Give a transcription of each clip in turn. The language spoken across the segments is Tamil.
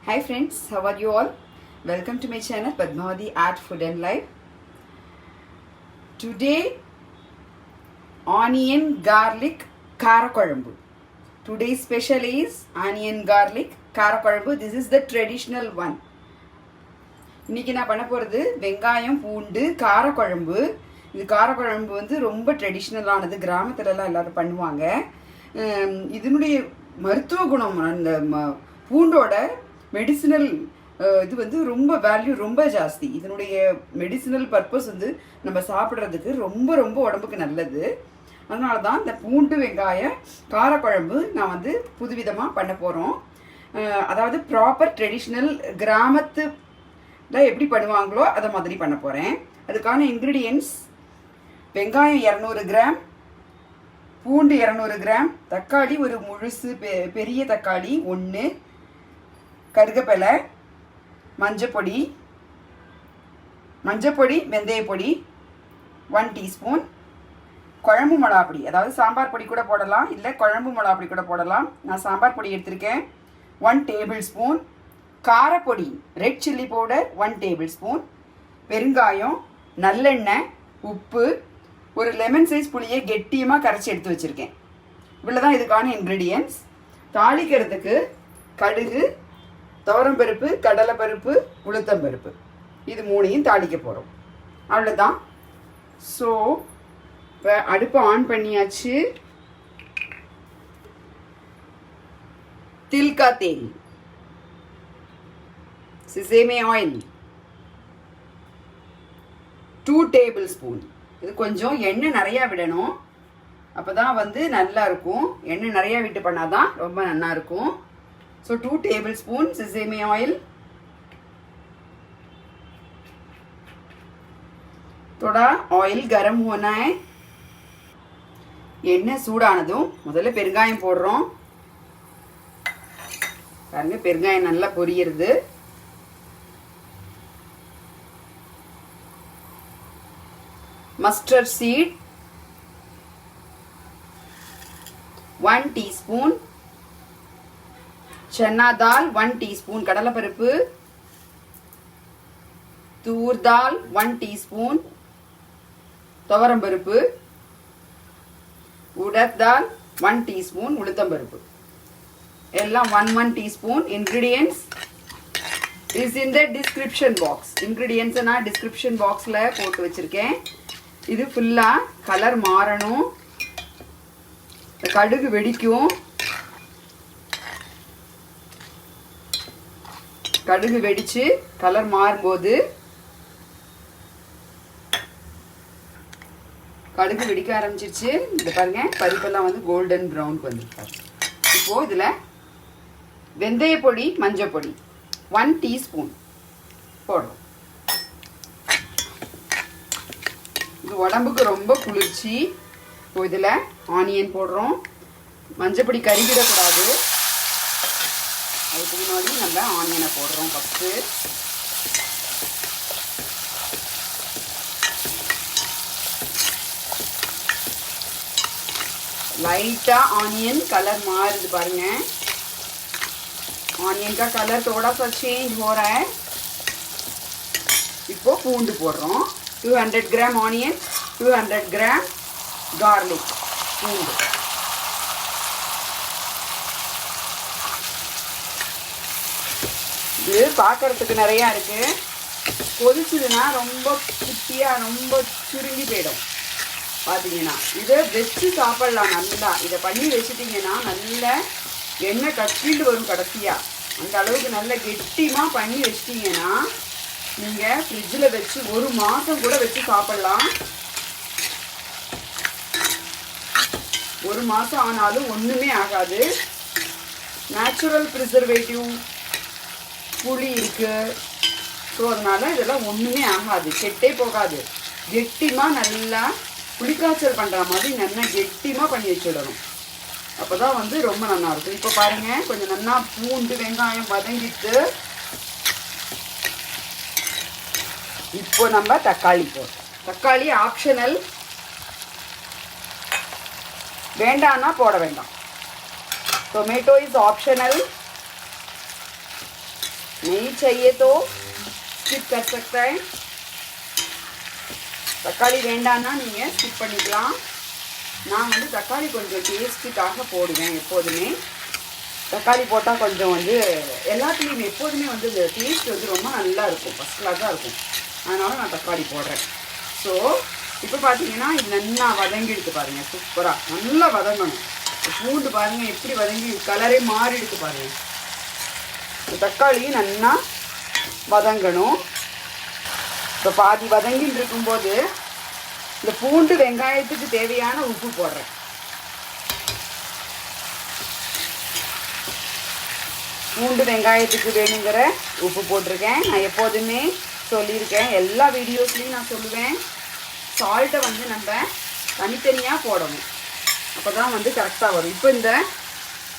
Hi friends, how are you all? Welcome to my channel Padmavati Art Food and Life. Today, onion garlic kara kolambu. Today's special is onion garlic kara kolambu. This is the traditional one. இன்னைக்கு நான் பண்ண போகிறது வெங்காயம் பூண்டு காரக்குழம்பு. இது காரக்குழம்பு வந்து ரொம்ப ட்ரெடிஷ்னலானது, கிராமத்துலலாம் எல்லாரும் பண்ணுவாங்க. இதனுடைய மருத்துவ குணம், அந்த பூண்டோட மெடிசினல் இது வந்து ரொம்ப வேல்யூ ரொம்ப ஜாஸ்தி. இதனுடைய மெடிசினல் பர்பஸ் வந்து நம்ம சாப்பிட்றதுக்கு ரொம்ப ரொம்ப உடம்புக்கு நல்லது. அதனால தான் இந்த பூண்டு வெங்காய காரக்குழம்பு நான் வந்து புதுவிதமாக பண்ண போகிறோம். அதாவது ப்ராப்பர் ட்ரெடிஷ்னல் கிராமத்து எப்படி பண்ணுவாங்களோ அதை மாதிரி பண்ண போகிறேன். அதுக்கான இன்க்ரீடியன்ட்ஸ்: வெங்காயம் 200 கிராம், பூண்டு 200 கிராம், தக்காளி ஒரு முழுசு பெரிய தக்காளி 1, கருகப்பிலை, மஞ்சப்பொடி, வெந்தயப்பொடி 1 டீஸ்பூன், குழம்பு மிளகாப்பொடி, அதாவது சாம்பார் பொடி கூட போடலாம், இல்லை குழம்பு மிளகாப்பொடி கூட போடலாம். நான் சாம்பார் பொடி எடுத்திருக்கேன் 1 டேபிள் ஸ்பூன், காரப்பொடி red chilli powder 1 tablespoon, பெருங்காயம், நல்லெண்ணெய், உப்பு, ஒரு லெமன் சைஸ் புளியை கெட்டியமாக கரைச்சி எடுத்து வச்சுருக்கேன். இவ்வளோதான் இதுக்கான இன்க்ரீடியன்ட்ஸ். தாளிக்கிறதுக்கு கடுகு, துவரம்பருப்பு, கடலைப்பருப்பு, உளுத்தம்பருப்பு, இது 3ஐயும் தாளிக்க போகிறோம். அவ்வளோதான். ஸோ இப்போ அடுப்பை ஆன் பண்ணியாச்சு. தில்கா தேல், சிசேமே ஆயில் 2 டேபிள் ஸ்பூன். இது கொஞ்சம் எண்ணெய் நிறையா விடணும், அப்போ தான் வந்து நல்லா இருக்கும். எண்ணெய் நிறையா விட்டு பண்ணால் தான் ரொம்ப நல்லா இருக்கும். So 2 tablespoon sesame oil. थोड़ा ऑयल गरम होना है. எண்ணெய் சூடானதும் முதல்ல பெருங்காயம் போடுறோம். பாருங்க, பெருங்காயம் நல்லா பொரியுது. மஸ்டர்ட் சீட் 1 டீஸ்பூன், चना दाल 1 टीस्पून, கடலைப்பருப்பு, தூர் தால் 1 டீஸ்பூன், துவரம்பருப்பு, உடத் தால் 1 டீஸ்பூன், உளுத்தம்பருப்பு, எல்லாம் 1 teaspoon. Ingredients is in the description box. இன்கிரீடியன்ட்ஸை நான் டிஸ்கிரிப்ஷன் பாக்ஸில் போட்டு வச்சுருக்கேன். இது ஃபுல்லாக கலர் மாறணும், கடுகு வெடிக்கும். கடுகு வெடிச்சு கலர் மாறும்போது, கடுகு வெடிக்க ஆரம்பிச்சிருச்சு. இந்த பாருங்க, பருப்பெல்லாம் வந்து கோல்டன் ப்ரௌனுக்கு வந்துருக்காரு. இப்போது இதில் வெந்தயப்பொடி, மஞ்சப்பொடி 1 டீஸ்பூன் போடுறோம். இது உடம்புக்கு ரொம்ப குளிர்ச்சி. இப்போ இதில் ஆனியன் போடுறோம். மஞ்சப்பொடி கருகிடக்கூடாது, அதுக்கு முன்னாடி நம்ம ஆனியனை போடுறோம் ஃபஸ்ட்டு. லைட்டாக ஆனியன் கலர் மாறுது பாருங்க. ஆனியன் का कलर थोड़ा सा चेंज हो रहा है. இப்போ பூண்டு போடுறோம். 200 கிராம் ஆனியன், 200 கிராம் கார்லிக் பூண்டு. இது பார்க்கறதுக்கு நிறையா இருக்குது. கொதிச்சுதுன்னா ரொம்ப குட்டியாக ரொம்ப சுருங்கி போயிடும். பார்த்தீங்கன்னா இதை வச்சு சாப்பிட்லாம். நல்லா இதை பண்ணி வச்சுட்டிங்கன்னா நல்ல எண்ணெய் கட்டிட்டு வரும் கடைசியாக. அந்த அளவுக்கு நல்ல கெட்டிமாக பண்ணி வச்சிட்டிங்கன்னா நீங்கள் ஃப்ரிட்ஜில் வச்சு 1 மாதம் கூட வச்சு சாப்பிட்லாம். 1 மாதம் ஆனாலும் ஒன்றுமே ஆகாது. நேச்சுரல் ப்ரிசர்வேட்டிவ் புளி இருக்குது. ஸோ அதனால் இதெல்லாம் ஒன்றுமே ஆகாது, கெட்டே போகாது. கெட்டிமாக நல்லா புளிக்காய்ச்சல் பண்ணுற மாதிரி நல்லா கெட்டிமாக பண்ணி வச்சுடணும். அப்போ தான் வந்து ரொம்ப நல்லாயிருக்கும். இப்போ பாருங்கள், கொஞ்சம் நல்லா பூண்டு வெங்காயம் வதங்கிட்டு இப்போ நம்ம தக்காளி போடுறோம். தக்காளி ஆப்ஷனல், வேண்டான்னா போட வேண்டாம். Tomato is optional. नहीं चाहिए तो स्किप कर सकता है. தக்காளி வேண்டான்னா நீங்கள் ஸ்கிப் பண்ணிக்கலாம். நான் வந்து தக்காளி கொஞ்சம் டேஸ்ட்டுக்காக போடுவேன். எப்போதுமே தக்காளி போட்டால் கொஞ்சம் வந்து எல்லாத்துலேயுமே எப்போதுமே வந்து இந்த டேஸ்ட் வந்து ரொம்ப நல்லா இருக்கும், ஃபஸ்ட் கிளாஸாக இருக்கும். அதனால் நான் தக்காளி போடுறேன். ஸோ இப்போ பார்த்தீங்கன்னா இது நல்லா வதங்கிடுது பாருங்கள். சூப்பராக நல்லா வதங்கணும். பூண்டு பாருங்கள் எப்படி வதங்கி கலரே மாறி எடுத்து பாருங்கள். தக்காளி நல்லா வதங்கணும். இப்போ பாதி வதங்கிட்டு இருக்கும்போது இந்த பூண்டு வெங்காயத்துக்கு தேவையான உப்பு போடுறேன். பூண்டு வெங்காயத்துக்கு வேணுங்கிற உப்பு போட்டிருக்கேன். நான் எப்போதுமே சொல்லியிருக்கேன், எல்லா வீடியோஸ்லையும் நான் சொல்லுவேன், சால்ட்டை வந்து நம்ம தனித்தனியாக போடணும். அப்போ தான் வந்து கரெக்டாக வரும். இப்போ இந்த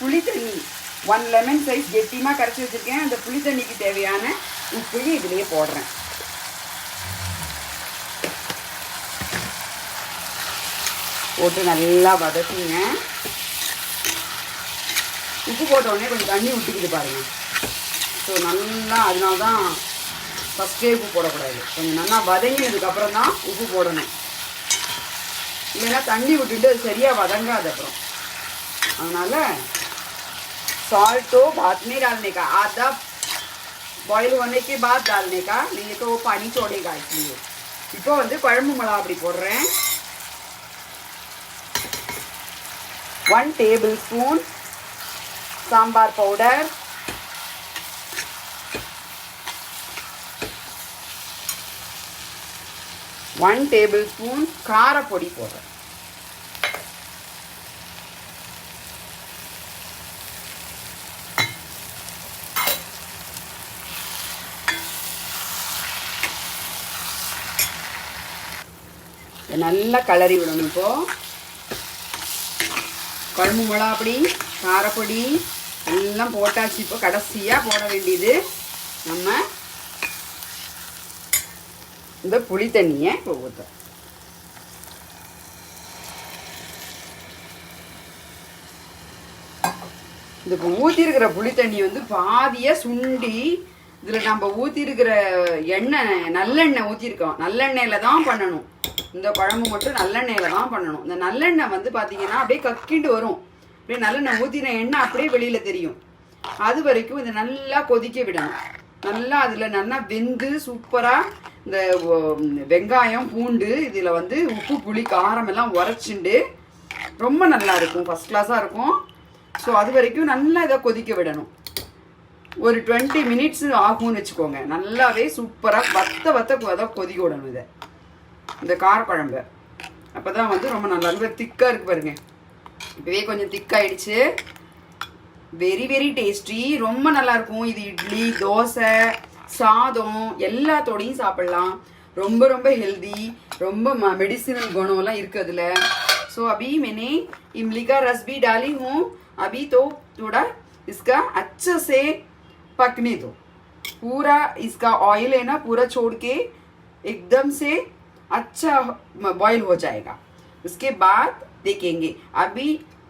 புளி தண்ணி 1 லெமன் சைஸ் கெட்டியமாக கரைச்சி வச்சுருக்கேன். அந்த புளி தண்ணிக்கு தேவையான உப்பையும் இதுலேயே போடுறேன். போட்டு நல்லா வதக்குங்க. உப்பு போட்டோடனே கொஞ்சம் தண்ணி விட்டுக்கிட்டு பாருங்கள். ஸோ நல்லா அதனால தான் ஃபஸ்ட்டே உப்பு போடக்கூடாது. கொஞ்சம் நல்லா வதங்கினதுக்கப்புறம் தான் உப்பு போடணும். இல்லைன்னா தண்ணி விட்டுட்டு அது சரியாக வதங்காது அப்புறம். அதனால் साल्टो बाद में डालने का, आधा बॉईल होने के बाद डालने का, नहीं तो वो पानी छोड़ेगा. इसलिए இப்போ வந்து குழம்பு மிளகா அப்படி போடுறேன். 1 டேபிள்ஸ்பூன் சாம்பார் பவுடர், 1 டேபிள்ஸ்பூன் காரப்பொடி போடுறேன். நல்லா கலரி விடணும். இப்போது குழம்பு மிளகாப்பொடி காரப்பொடி எல்லாம் போட்டாச்சு. இப்போ கடைசியாக போட வேண்டியது நம்ம இந்த புளி தண்ணியை இப்போ ஊற்றுறோம். இந்த இப்போ ஊற்றிருக்கிற புளி தண்ணி வந்து பாதியாக சுண்டி இதில் நம்ம ஊற்றிருக்கிற எண்ணெய் நல்லெண்ணெய் ஊற்றிருக்கோம். நல்லெண்ணெயில் தான் பண்ணணும். இந்த குழம்பு மட்டும் நல்லெண்ணெயில் தான் பண்ணணும். இந்த நல்லெண்ணெய் வந்து பார்த்தீங்கன்னா அப்படியே கக்கிட்டு வரும். அப்படியே நல்லெண்ணெய் ஊற்றின எண்ணெய் அப்படியே வெளியில் தெரியும். அது வரைக்கும் இதை நல்லா கொதிக்க விடணும். நல்லா அதில் நல்லா வெந்து சூப்பராக இந்த வெங்காயம் பூண்டு இதில் வந்து உப்பு புளி காரம் எல்லாம் உரைச்சிண்டு ரொம்ப நல்லா இருக்கும், ஃபஸ்ட் கிளாஸாக இருக்கும். ஸோ அது வரைக்கும் நல்லா இதை கொதிக்க விடணும். ஒரு 20 மினிட்ஸ் ஆகும்னு வச்சுக்கோங்க. நல்லாவே சூப்பராக வத்த கொதிக்க விடணும் இதை, இந்த காரக்குழம்பு. அப்போ தான் வந்து ரொம்ப நல்லா இருக்கும். திக்காக இருக்குது பாருங்க. இப்போவே கொஞ்சம் திக்காயிடுச்சு. வெரி வெரி டேஸ்டி, ரொம்ப நல்லாயிருக்கும். இது இட்லி தோசை சாதம் எல்லாத்தோடையும் சாப்பிட்லாம். ரொம்ப ரொம்ப ஹெல்தி, ரொம்ப மெடிசினல் குணம்லாம் இருக்குது அதில். ஸோ अभी मैंने इमली का रस भी डाली हूँ. अभी तो थोड़ा इसका अच्छे से पकने दो. पूरा इसका ऑयल है ना पूरा छोड़ के एकदम से अच्छा बॉईल हो जाएगा. उसके बाद देखेंगे. अभी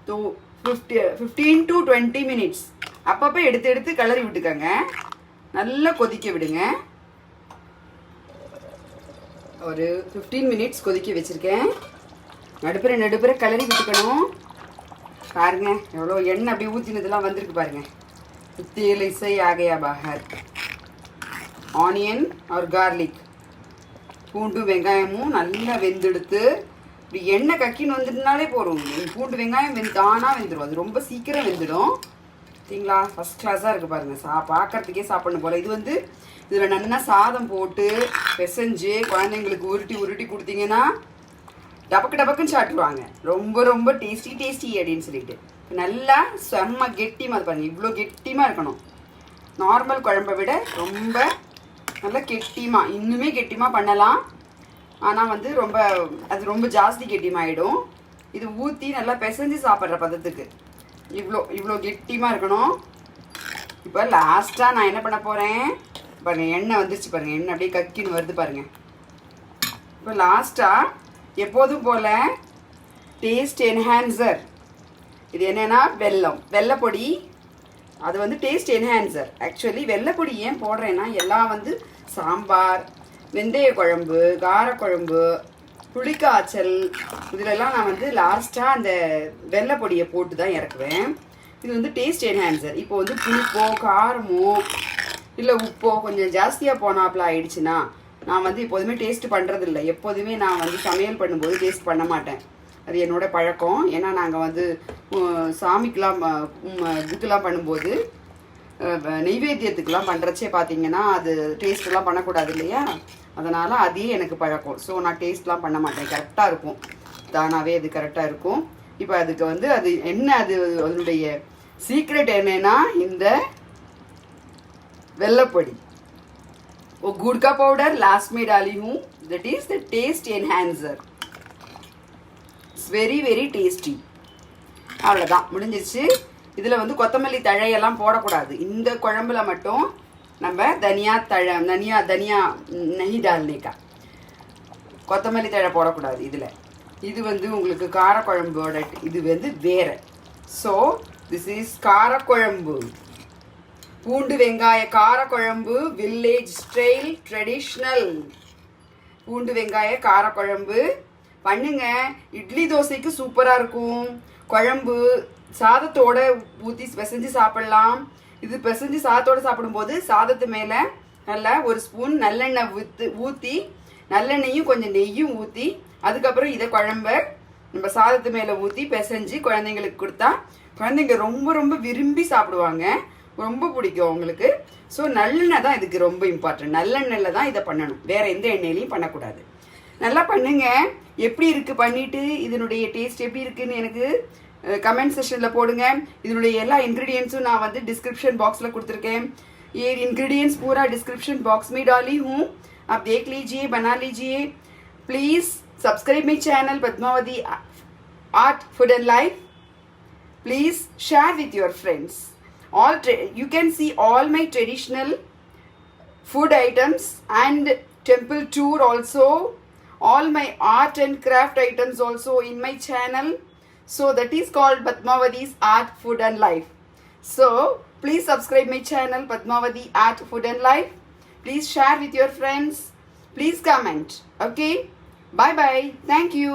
तो 15 to 20 மினிட்ஸ் அப்பப்போ எடுத்து கலரி விட்டுக்கங்க. நல்லா கொதிக்க விடுங்க. ஒரு 15 மினிட்ஸ் கொதிக்க வச்சுருக்கேன். நடுப்புற கலரி விட்டுக்கணும். பாருங்க எவ்வளோ எண்ணெய் அப்படியே ஊற்றினதுலாம் வந்திருக்கு பாருங்க. तेल इससे आ गया बाहर. ஆனியன் और गार्लिक பூண்டு வெங்காயமும் நல்லா வெந்தெடுத்து இப்படி எண்ணெய் கக்கின்னு வந்துட்டுனாலே போகிறோம். பூண்டு வெங்காயம் தானாக வெந்துடும். அது ரொம்ப சீக்கிரம் வெந்துடும். சரிங்களா? ஃபஸ்ட் கிளாஸாக இருக்குது பாருங்கள். பார்க்குறதுக்கே சாப்பிடணும் போல். இது வந்து இதில் நல்லா சாதம் போட்டு பிசைஞ்சு குழந்தைங்களுக்கு உருட்டி கொடுத்தீங்கன்னா டபக்குன்னு சாப்பிடுவாங்க. ரொம்ப ரொம்ப டேஸ்டி அப்படின்னு சொல்லிட்டு நல்லா செம்ம கெட்டியமாக அது பாருங்கள். இவ்வளோ கெட்டியமாக இருக்கணும். நார்மல் குழம்பை விட ரொம்ப நல்லா கெட்டியமாக, இன்னுமே கெட்டியமாக பண்ணலாம். ஆனால் வந்து அது ரொம்ப ஜாஸ்தி கெட்டியமாகிடும். இது ஊற்றி நல்லா பிசைஞ்சு சாப்பிட்ற பதத்துக்கு இவ்வளோ கெட்டியமாக இருக்கணும். இப்போ லாஸ்ட்டாக நான் என்ன பண்ண போகிறேன் பாருங்கள். எண்ணெய் வந்துருச்சு பாருங்கள். எண்ணெய் அப்படியே கக்கின்னு வருது பாருங்கள். இப்போ லாஸ்ட்டாக எப்போதும் போல் டேஸ்ட் என்ஹான்சர் இது என்னென்னா வெல்லம், வெள்ளைப்பொடி அது வந்து டேஸ்ட் என்ஹான்சர். ஆக்சுவலி வெள்ளைப்பொடி ஏன் போடுறேன்னா எல்லாம் வந்து சாம்பார், வெந்தய குழம்பு, காரக்குழம்பு, புளிக்காய்ச்சல் இதிலெல்லாம் நான் வந்து லாஸ்ட்டாக அந்த வெள்ளைப்பொடியை போட்டு தான் இறக்குவேன். இது வந்து டேஸ்ட் என்ஹான்சர். இப்போ வந்து புளிப்போ காரமோ இல்லை உப்போ கொஞ்சம் ஜாஸ்தியாக போனாப்புல ஆயிடுச்சுன்னா நான் வந்து எப்போதுமே டேஸ்ட் பண்ணுறதில்ல. எப்போதுமே நான் வந்து சமையல் பண்ணும்போது டேஸ்ட் பண்ண மாட்டேன். அது என்னோட பழக்கம். ஏன்னா நாங்கள் வந்து சாமிக்கெலாம் இதுக்கெலாம் பண்ணும்போது நெய்வேத்தியத்துக்கெலாம் பண்ணுறச்சே பார்த்தீங்கன்னா அது டேஸ்ட்டெல்லாம் பண்ணக்கூடாது இல்லையா, அதனால் அதே எனக்கு பழக்கம். ஸோ நான் டேஸ்ட்லாம் பண்ண மாட்டேன். கரெக்டாக இருக்கும், தானாகவே அது கரெக்டாக இருக்கும். இப்போ அதுக்கு வந்து அது என்ன, அது அதனுடைய சீக்ரெட் என்னன்னா இந்த வெள்ளைப்பொடி. वो गुड़ का पाउडर लास्ट में डाली हूँ. That is the taste enhancer. It's very very tasty. அவ்வளோதான், முடிஞ்சிச்சு. இதில் வந்து கொத்தமல்லி தழையெல்லாம் போடக்கூடாது. இந்த குழம்புல மட்டும் நம்ம தனியா நெய் டால்னேக்கா கொத்தமல்லி தழை போடக்கூடாது இதில். இது வந்து உங்களுக்கு காரக்குழம்போட இது வந்து வேறு. ஸோ திஸ் இஸ் காரக்குழம்பு, பூண்டு வெங்காய காரக்குழம்பு, வில்லேஜ் ஸ்டைல் ட்ரெடிஷ்னல் பூண்டு வெங்காய காரக்குழம்பு பண்ணுங்க. இட்லி தோசைக்கு சூப்பராக இருக்கும். குழம்பு சாதத்தோட ஊற்றி பிசைஞ்சு சாப்பிட்லாம். இது பிசைஞ்சு சாதத்தோடு சாப்பிடும்போது சாதத்து மேலே நல்லா ஒரு ஸ்பூன் நல்லெண்ணெய் ஊற்றி, நல்லெண்ணெயும் கொஞ்சம் நெய்யும் ஊற்றி, அதுக்கப்புறம் இதை குழம்ப நம்ம சாதத்து மேலே ஊற்றி பிசைஞ்சு குழந்தைங்களுக்கு கொடுத்தா குழந்தைங்க ரொம்ப ரொம்ப விரும்பி சாப்பிடுவாங்க. ரொம்ப பிடிக்கும் அவங்களுக்கு. ஸோ நல்லெண்ணெய் தான் இதுக்கு ரொம்ப இம்பார்ட்டன்ட். நல்லெண்ணெயில் தான் இதை பண்ணணும், வேற எந்த எண்ணெயிலையும் பண்ணக்கூடாது. நல்லா பண்ணுங்க. எப்படி இருக்கு பண்ணிட்டு இதனுடைய டேஸ்ட் எப்படி இருக்குன்னு எனக்கு कमेंट सेक्शन में போடுங்க. இதனுடைய எல்லா इंग्रेडिएंट्सும் நான் வந்து डिस्क्रिप्शन बॉक्स ல கொடுத்திருக்கேன். ये इंग्रेडिएंट्स पूरा डिस्क्रिप्शन बॉक्स में डाली हूँ, आप देख लीजिए, बना लीजिए. Please subscribe my channel Padmavati art food and life. Please share with your friends. All you can see all my traditional food items and temple tour also, all my art and craft items also in my channel. So that is called Padmavati's Art, Food and Life. So please subscribe my channel Padmavati Art, Food and Life. Please share with your friends. Please comment. Okay. Bye bye. Thank you.